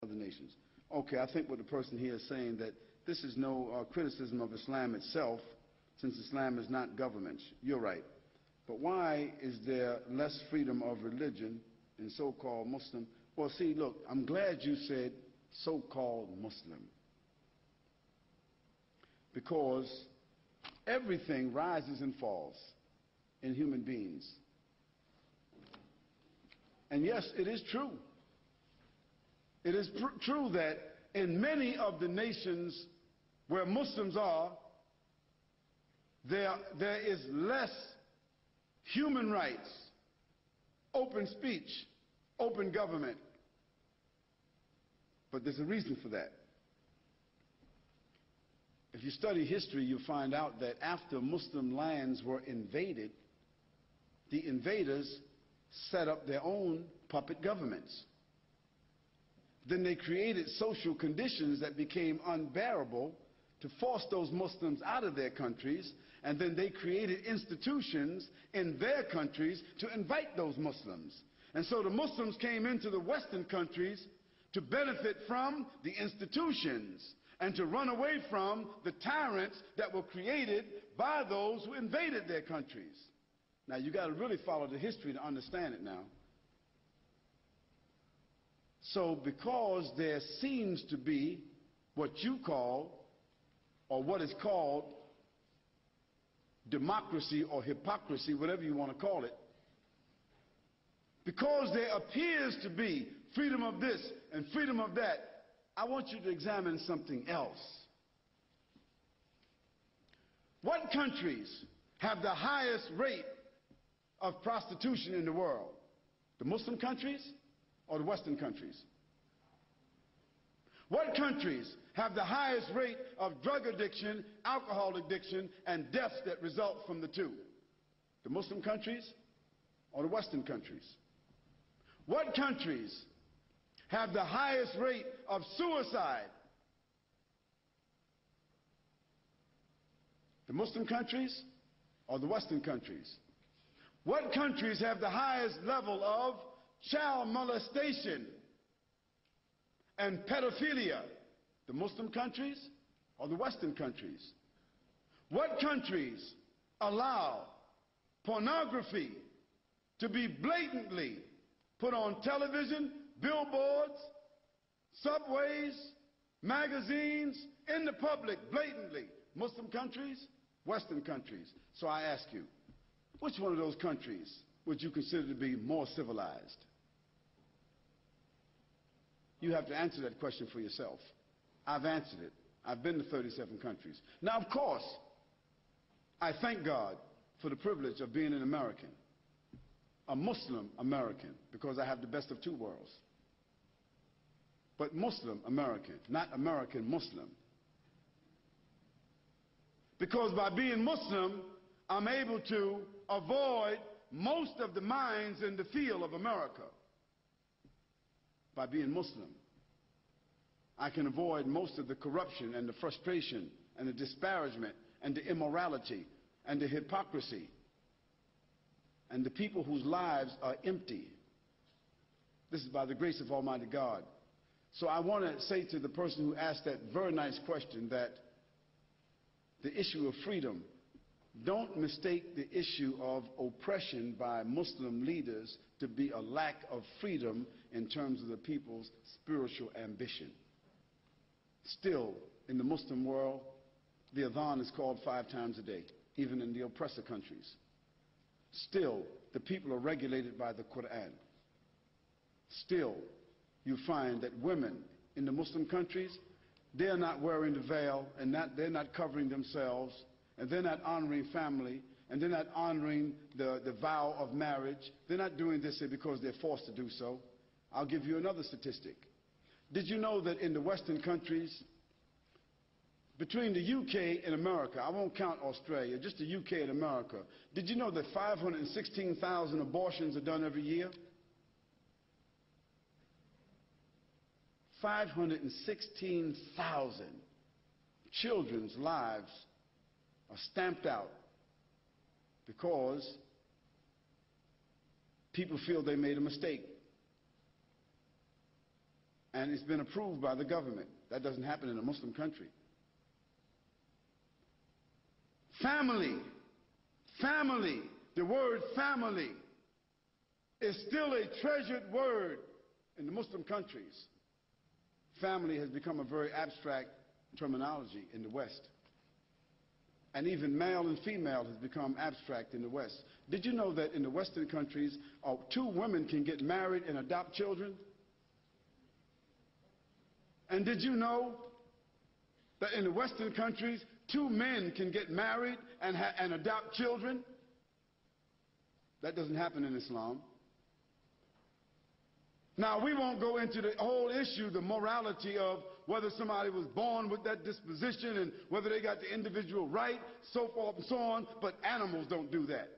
other nations. Okay, I think what the person here is saying that this is no criticism of Islam itself, since Islam is not government. You're right. But why is there less freedom of religion in so-called Muslim? Well, see, look, I'm glad you said so-called Muslim, because everything rises and falls in human beings. And yes, it is true. It is true that in many of the nations where Muslims are, there is less human rights, open speech, open government. But there's a reason for that. If you study history, you'll find out that after Muslim lands were invaded, the invaders set up their own puppet governments. Then they created social conditions that became unbearable to force those Muslims out of their countries, and then they created institutions in their countries to invite those Muslims. And so the Muslims came into the Western countries to benefit from the institutions and to run away from the tyrants that were created by those who invaded their countries. Now, you got to really follow the history to understand it now. So because there seems to be what you call, or what is called, democracy or hypocrisy, whatever you want to call it, because there appears to be freedom of this and freedom of that, I want you to examine something else. What countries have the highest rate of prostitution in the world? The Muslim countries or the Western countries? What countries have the highest rate of drug addiction, alcohol addiction, and deaths that result from the two? The Muslim countries or the Western countries? What countries have the highest rate of suicide? The Muslim countries or the Western countries? What countries have the highest level of child molestation and pedophilia? The Muslim countries or the Western countries? What countries allow pornography to be blatantly put on television, billboards, subways, magazines, in the public, blatantly? Muslim countries, Western countries. So I ask you, which one of those countries would you consider to be more civilized? You have to answer that question for yourself. I've answered it. I've been to 37 countries. Now, of course, I thank God for the privilege of being an American, a Muslim American, because I have the best of two worlds. But Muslim American, not American Muslim. Because by being Muslim, I'm able to avoid most of the mines in the field of America. By being Muslim, I can avoid most of the corruption and the frustration and the disparagement and the immorality and the hypocrisy and the people whose lives are empty. This is by the grace of Almighty God. So I want to say to the person who asked that very nice question that the issue of freedom, don't mistake the issue of oppression by Muslim leaders to be a lack of freedom in terms of the people's spiritual ambition. Still, in the Muslim world, the adhan is called 5 times a day, even in the oppressor countries. Still, the people are regulated by the Quran. Still, you find that women in the Muslim countries, they're not wearing the veil, and they're not covering themselves, and they're not honoring family, and they're not honoring the vow of marriage. They're not doing this because they're forced to do so. I'll give you another statistic. Did you know that in the Western countries, between the UK and America, I won't count Australia, just the UK and America, did you know that 516,000 abortions are done every year? 516,000 children's lives are stamped out because people feel they made a mistake. and it's been approved by the government. That doesn't happen in a Muslim country. Family, family, the word family is still a treasured word in the Muslim countries. Family has become a very abstract terminology in the West. And even male and female has become abstract in the West. Did you know that in the Western countries, 2 women can get married and adopt children? And did you know that in the Western countries, 2 men can get married and adopt children? That doesn't happen in Islam. Now, we won't go into the whole issue, the morality of whether somebody was born with that disposition and whether they got the individual right, so forth and so on, but animals don't do that.